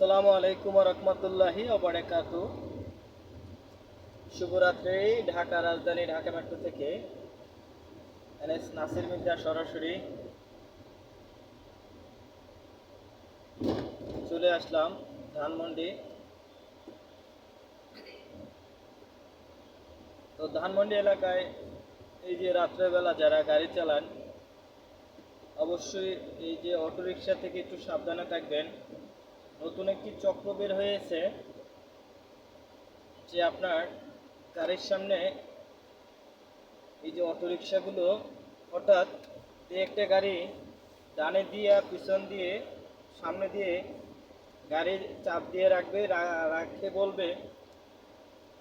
আসসালামু আলাইকুম রহমতুল্লাহি ওবারাকাতু। শুভরাত্রি। ঢাকা রাজধানী ঢাকা মেট্রো থেকে এনএস নাসির মির্জা সরাসরি চলে আসলাম ধানমন্ডি। তো ধানমন্ডি এলাকায় এই যে রাত্রেবেলা যারা গাড়ি চালান, অবশ্যই এই যে অটোরিকশা থেকে একটু সাবধানে থাকবেন। নতুন একটি চক্র বের হয়েছে যে আপনার গাড়ির সামনে এই যে অটোরিকশাগুলো হঠাৎ একটা গাড়ি ডানে দিয়ে পিছন দিয়ে সামনে দিয়ে গাড়ির চাপ দিয়ে রাখবে, রাখে বলবে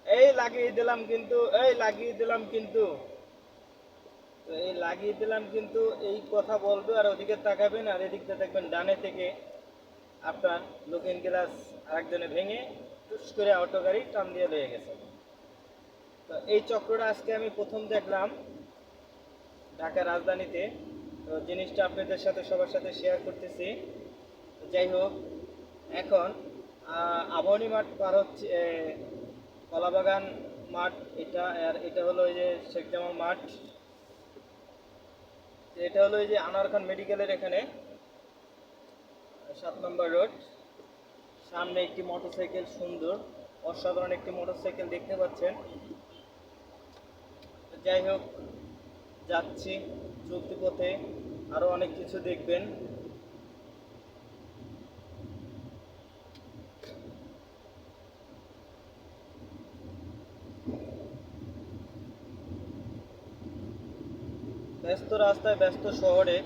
এই লাগিয়ে দিলাম কিন্তু, এই লাগিয়ে দিলাম কিন্তু। তো এই লাগিয়ে দিলাম কিন্তু এই কথা বলবে আর ওদিকে তাকাবেন আর এদিকটা দেখবেন ডানে থেকে আপনার লুকিং গ্লাস আরেকজনে ভেঙে টুস করে অটো গাড়ি টান দিয়ে লয়ে গেছে। তো এই চক্রটা আজকে আমি প্রথম দেখলাম ঢাকা রাজধানীতে। তো জিনিসটা আপনাদের সাথে সবার সাথে শেয়ার করতেছি। যাই হোক, এখন আবাহনী মাঠ পার হচ্ছে, কলাবাগান মাঠ এটা, আর এটা হলো ওই যে শেখ জামাল মাঠ। এটা হলো এই যে আনোয়ার খান মেডিকেলের এখানে 7 নম্বর রোড। সামনে একটি মোটরসাইকেল, সুন্দর অসাধারণ একটি মোটরসাইকেল দেখতে পাচ্ছেন। যাই হোক, যাচ্ছি চলতি পথে, আরও অনেক কিছু দেখবেন। ব্যস্ত রাস্তায়, ব্যস্ত শহরে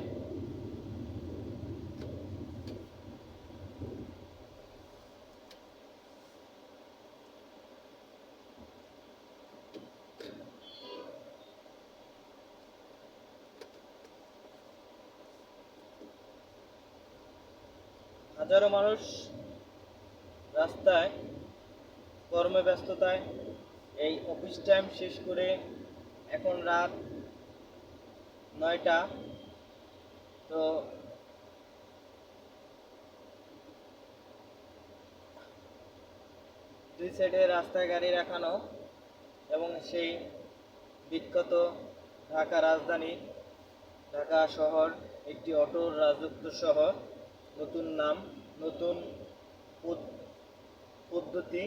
হাজারো মানুষ রাস্তায় কর্মে ব্যস্ততায়, এই অফিস টাইম শেষ করে এখন রাত 9টা। তো দুই সাইডে রাস্তায় গাড়ি রাখানো এবং সেই বিখ্যাত ঢাকা রাজধানী, ঢাকা শহর একটি অটোর রাজত্ব শহর। নতুন নাম, নতুন পদ্ধতি।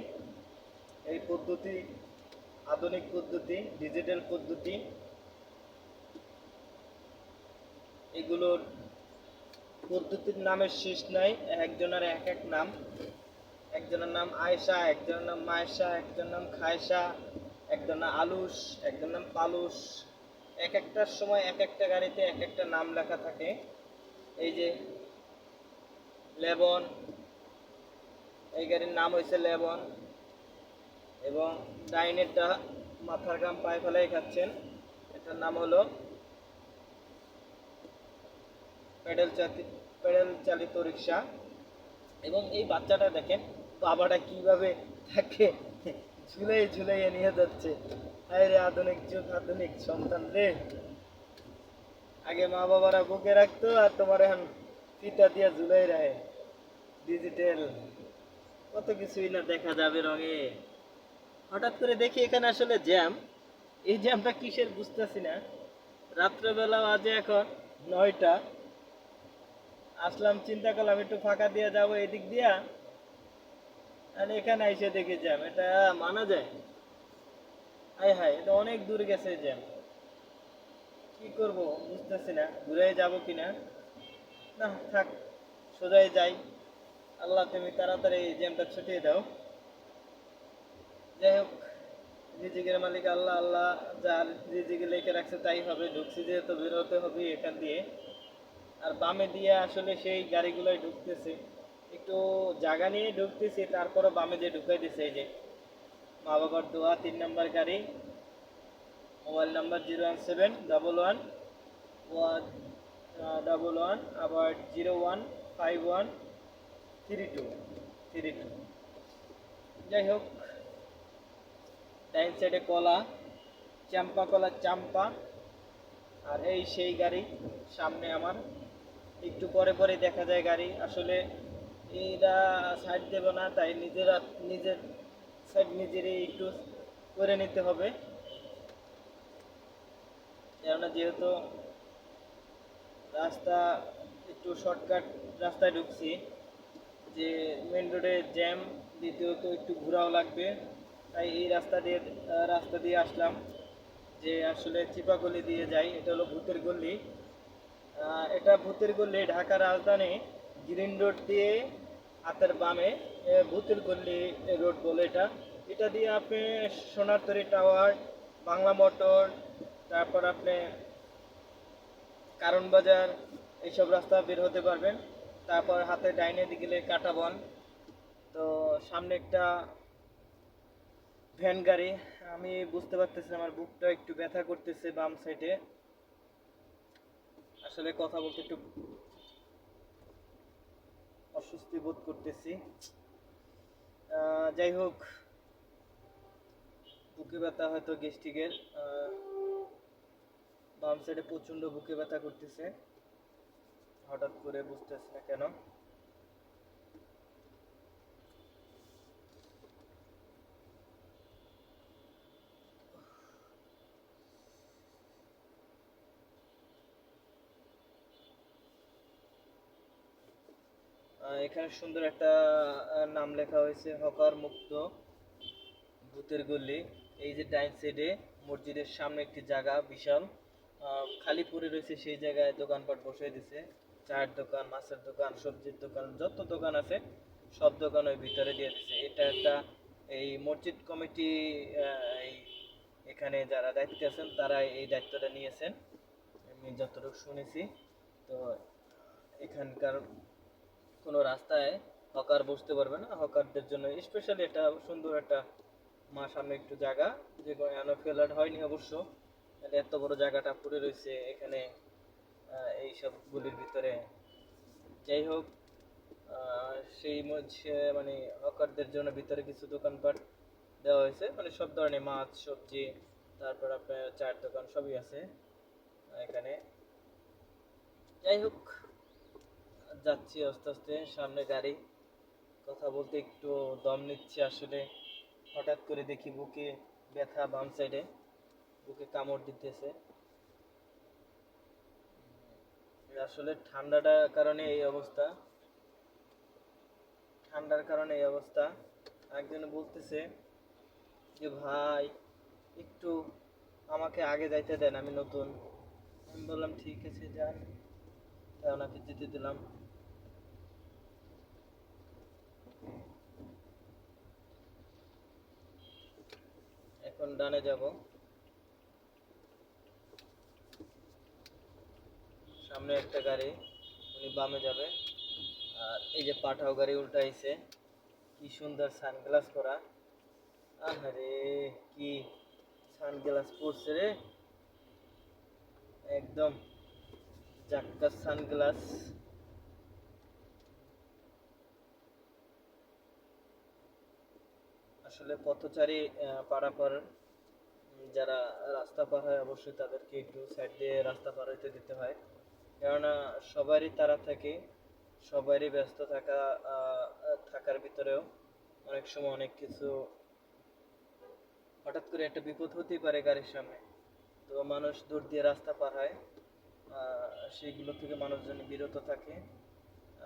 এই পদ্ধতি আধুনিক পদ্ধতি, ডিজিটাল পদ্ধতি। এগুলোর পদ্ধতির নামের শেষ নাই, একজনের এক এক নাম। একজনের নাম আয়েশা, একজনের নাম মায়েশা, একজনের নাম খায়শা, একজনের নাম আলুস, একজনের নাম পালুস। এক একটার সময় এক একটা গাড়িতে এক একটা নাম লেখা থাকে। এই যে লেবন, এই গাড়ির নাম হয়েছে লেবন। এবং ডাইনেরটা মাথার ঘাম পায়ে ফেলাই খাচ্ছেন, এটার নাম হলো প্যাডেল চালিত রিক্সা। এবং এই বাচ্চাটা দেখেন বাবাটা কিভাবে তাকে ঝুলাই ঝুলাইয়ে নিয়ে যাচ্ছে। আরে রে আধুনিক যুগ, আধুনিক সন্তান রে। আগে মা বাবারা বুকে রাখতো আর তোমার এখন ফিতা দিয়া ঝুলাই রাখে। ডিজিটাল কত কিছুই না দেখা যাবে রঙে। হঠাৎ করে দেখি এখানে আসলে জ্যাম। এই জ্যামটা কিসের বুঝতেছি না। রাত্রেবেলা বাজে এখন 9টা। আসলাম, চিন্তা করলাম একটু ফাঁকা দিয়ে যাবো এদিক দিয়া, আর এখানে এসে দেখি জ্যাম। এটা মানা যায়? হাই হাই, এটা অনেক দূর গেছে জ্যাম। কি করব বুঝতেছি না, ঘুরে যাবো কিনা। না থাক, সোজাই যাই। আল্লাহ তুমি তাড়াতাড়ি এই জ্যামটা ছুটিয়ে দাও। যাই হোক, রিজিকের মালিক আল্লাহ, আল্লাহ যার রিজিকে লেখে রাখছে তাই হবে। ঢুকছি যেহেতু বের হতে হবে এখান দিয়ে। আর বামে দিয়ে আসলে সেই গাড়িগুলোই ঢুকতেছে, একটু জায়গা নিয়ে ঢুকতেছি, তারপরও বামে দিয়ে ঢুকাই দিছে। এই যে মা বাবার দোয়া 3 নম্বর গাড়ি, মোবাইল নাম্বার 0171111 আবার 01513232। যাই হোক, ডাইন সাইডে কলা, চাম্পা কলা, চাম্পা। আর এই সেই গাড়ি সামনে আমার, একটু পরে পরে দেখা যায় গাড়ি। আসলে এরা সাইড দেবে না, তাই নিজেরা নিজের সাইড নিজেরই একটু করে নিতে হবে। কেননা যেহেতু রাস্তা একটু শর্টকাট রাস্তায় ঢুকছি, যে মেন রোডে জ্যাম, দ্বিতীয়ত একটু ঘোরাও লাগবে, তাই এই রাস্তা দিয়ে আসলাম, যে আসলে চিপাগলি দিয়ে যাই। এটা হলো ভূতের গল্লি। এটা ভূতের গল্লি, ঢাকা রাজধানী গ্রিন রোড দিয়ে হাতের বামে ভূতের গল্লি রোড বলে এটা। এটা দিয়ে আপনি সোনারতরী টাওয়ার, বাংলা মোটর, তারপর আপনি কারণ বাজার, এইসব রাস্তা বের হতে পারবেন। তারপর হাতে ডাইনে দিকে গেলে কাঁটাবন। তো সামনে একটা ভ্যান গাড়ি, আমি বুঝতে পারতেছি আমার বুকটা একটু ব্যথা করতেছে বাম সাইডে, আসলে কথা বলতে একটু অস্বস্তি বোধ করতেছি। যাই হোক, বুকে ব্যথা হয়তো গ্যাস্ট্রিকের, বাম সাইডে প্রচন্ড বুকে ব্যথা করতেছে, হঠাৎ করে বুঝতেছি না কেন। এখানে সুন্দর একটা নাম লেখা হয়েছে, হকার মুক্ত ভূতের গল্লি। এই যে ডাইন সাইডে মসজিদের সামনে একটি জায়গা বিশাল খালি পড়ে রয়েছে, সেই জায়গায় দোকানপাট বসিয়ে দিছে। চায়ের দোকান, মাছের দোকান, সবজির দোকান, যত দোকান আছে সব দোকান ওই ভিতরে দিয়ে দিছে। এটা একটা এই মসজিদ কমিটি, এই এখানে যারা দায়িত্বে আছেন তারা এই দায়িত্বটা নিয়েছেন, আমি যতটুকু শুনেছি। তো এখানকার কোনো রাস্তায় হকার বসতে পারবে না, হকারদের জন্য স্পেশালি এটা সুন্দর একটা সামনে একটু জায়গা, যে এখনো ফ্লাড হয়নি অবশ্য, তাহলে এত বড় জায়গাটা পড়ে রয়েছে এখানে এই সবগুলির ভিতরে। যাই হোক, মানে হকারদের জন্য ভিতরে কিছু দোকানপাট দেওয়া হয়েছে, মানে সব ধরনের মাছ, সবজি, তারপর আপনার চায়ের দোকান সবই আছে এখানে। যাই হোক, যাচ্ছি আস্তে আস্তে, সামনে গাড়ি, কথা বলতে একটু দম নিচ্ছে আসলে। হঠাৎ করে দেখি বুকে ব্যথা, বাম সাইডে বুকে কামড় দিতেছে। আসলে ঠান্ডাটার কারণে এই অবস্থা, ঠান্ডার কারণে এই অবস্থা। একজন বলতেছে যে ভাই একটু আমাকে আগে যাইতে দেন, আমি নতুন। আমি বললাম ঠিক আছে যান, তাই ওনাকে যেতে দিলাম। এখন ডানে যাব, সামনে একটা গাড়ি, উনি বামে যাবে। আর এই যে পাঠাও গাড়ি উল্টাইছে, কি সুন্দর সানগ্লাস পরা, আহারে কি সানগ্লাস পরছে রে, একদম জাক্কাস সানগ্লাস। আসলে পথচারী পারাপার যারা রাস্তা পার হয় অবশ্যই তাদেরকে একটু সাইড দিয়ে রাস্তা পার হইতে দিতে হয়, কেননা সবারই তারা থাকে, সবারই ব্যস্ত থাকার ভিতরেও অনেক সময় অনেক কিছু হঠাৎ করে একটা বিপদ হতেই পারে গাড়ির সামনে। তো মানুষ দূর দিয়ে রাস্তা পার হয়, সেইগুলো থেকে মানুষজন বিরত থাকে।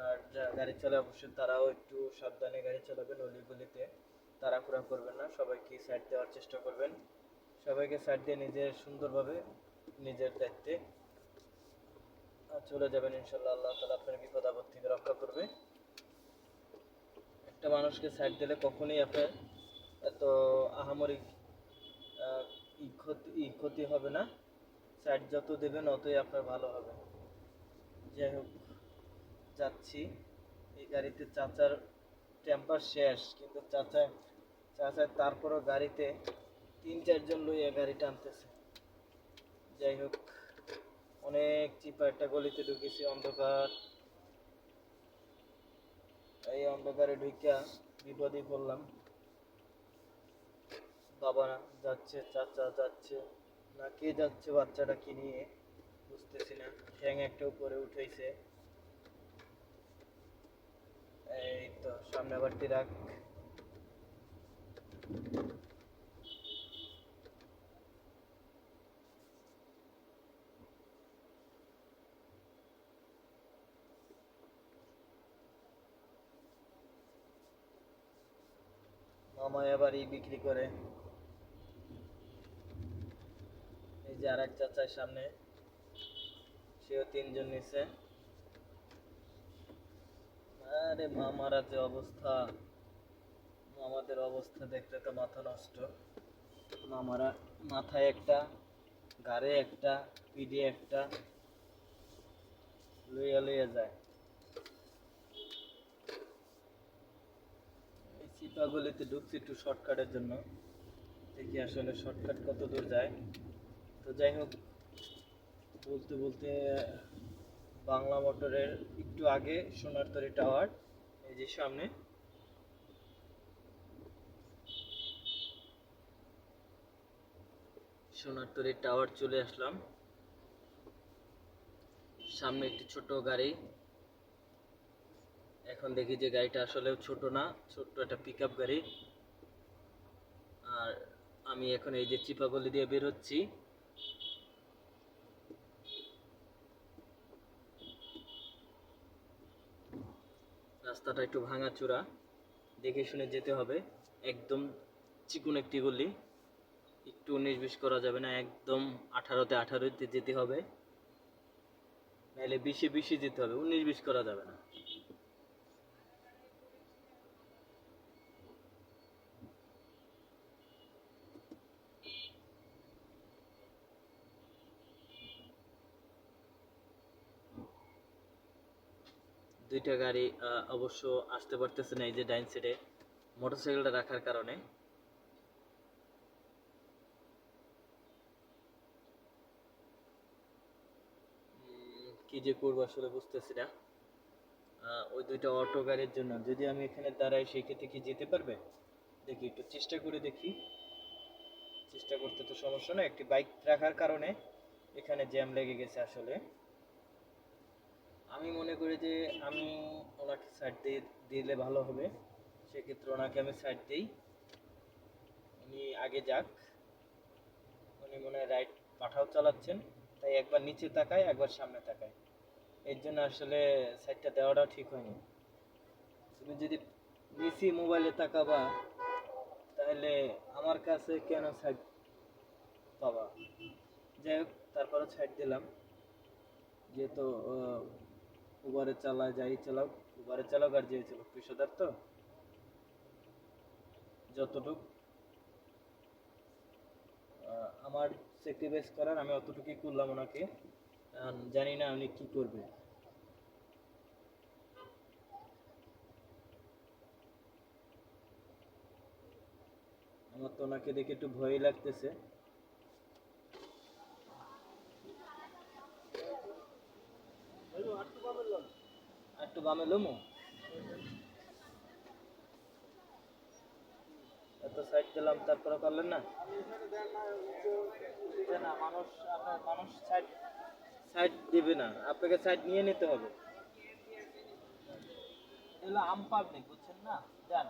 আর যারা গাড়ি চালায় অবশ্যই তারাও একটু সাবধানে গাড়ি চালাবেন, অলিগলিতে তাড়াহুড়া করবেন না, সবাইকে সাইড দেওয়ার চেষ্টা করবেন। সবাইকে সাইড দিয়ে নিজের সুন্দরভাবে নিজের দায়িত্বে চলে যাবেন, ইনশাল্লাহ আল্লাহ তাআলা আপনার বিপদ আপদ থেকে রক্ষা করবে। একটা মানুষকে সাইড দিলে কখনোই আপনার এত আহামরি ক্ষতি হবে না, সাইড যত দেবেন অতই আপনার ভালো হবে। যাই হোক, যাচ্ছি। এই গাড়িতে চাচার টেম্পার শেষ, কিন্তু চাচা তারপরও গাড়িতে 3-4 জন লইয়া গাড়ি টানতেছে। যাই হোক, অনেক চিপা একটা গলিতে ঢুকেছি, অন্ধকার। এই অন্ধকারে ঢুকিয়া বিপদে পড়লাম। বাবা যাচ্ছে, চাচা যাচ্ছে, না কে যাচ্ছে বাচ্চাটা কি নিয়ে বুঝতেছি না। ঠ্যাং একটা উপরে উঠেছে, এই তো সামনে আবার ট্রাক। মামা এবার বিক্রি করে। এই যে আরেক চাচার সামনে, সেও তিনজন নিছে। আরে মামারা যে অবস্থা, মামাদের অবস্থা দেখলে তো মাথা নষ্ট। মামারা মাথায় একটা, ঘাড়ে একটা, পিঠে একটা লইয়া লইয়া যায়। এই চিপাগুলিতে ঢুকছি একটু শর্টকাটের জন্য, দেখি আসলে শর্টকাট কত দূর যায়। তো যাই হোক, বলতে বলতে বাংলা মোটরের একটু আগে সোনারতরী টাওয়ার, এই যে সামনে। সোনারতরী টাওয়ার চলে আসলাম। সামনে একটি ছোট গাড়ি। এখন দেখি যে গাড়িটা আসলে ছোট না, ছোট্ট একটা পিকআপ গাড়ি। আর আমি এখন এই যে চিপাগলি দিয়ে বের হচ্ছি। রাস্তাটা একটু ভাঙাচোরা, দেখে শুনে যেতে হবে। একদম চিকন একটি গলি, একটু 19-20 করা যাবে না, একদম 18-তে 18-তে যেতে হবে, নাহলে 20-এ 20 যেতে হবে, 19-20 করা যাবে না। দুইটা গাড়ি অবশ্য আসতে পারতেছে না, এই যে ডাইন সাইডে মোটরসাইকেলটা রাখার কারণে। কি যে করবো আসলে বুঝতেছি না। ওই দুইটা অটো গাড়ির জন্য যদি আমি এখানে দাঁড়াই, সেই ক্ষেত্রে কি যেতে পারবে? দেখি একটু চেষ্টা করে দেখি। চেষ্টা করতে তো সমস্যা না, একটি বাইক রাখার কারণে এখানে জ্যাম লেগে গেছে আসলে। আমি মনে করি যে আমি ওনাকে সাইড দিয়ে দিলে ভালো হবে। সেক্ষেত্রে ওনাকে আমি সাইড দিই, উনি আগে যাক। উনি মনে হয় রাইট পাঠাও চালাচ্ছেন, তাই একবার নিচে তাকায় একবার সামনে তাকায়, এর জন্য আসলে সাইডটা দেওয়াটাও ঠিক হয়নি। তুমি যদি নিচে মোবাইলে তাকাবা, তাহলে আমার কাছে কেন সাইড পাবা? যাই হোক, তারপরে সাইড দিলাম। যেহেতু উবারে চালায়, যাই চালাও, উবারে চালাও আর যে চালাও পেশাদার, তো যতটুক আমার স্যাক্রিফাইস করার আমি অতটুকুই করলাম ওনাকে। জানি না উনি কি করবে। আমার তো ওনাকে দেখে একটু ভয়ই লাগতেছে। একটু বামে লমু, এত সাইড দিলাম তারপরে করলেন না। না মানুষ, আপনার মানুষ সাইড সাইড দিবে না, আপনাকে সাইড নিয়ে নিতে হবে। এগুলো আম পাবলিক, বুঝছেন না? জান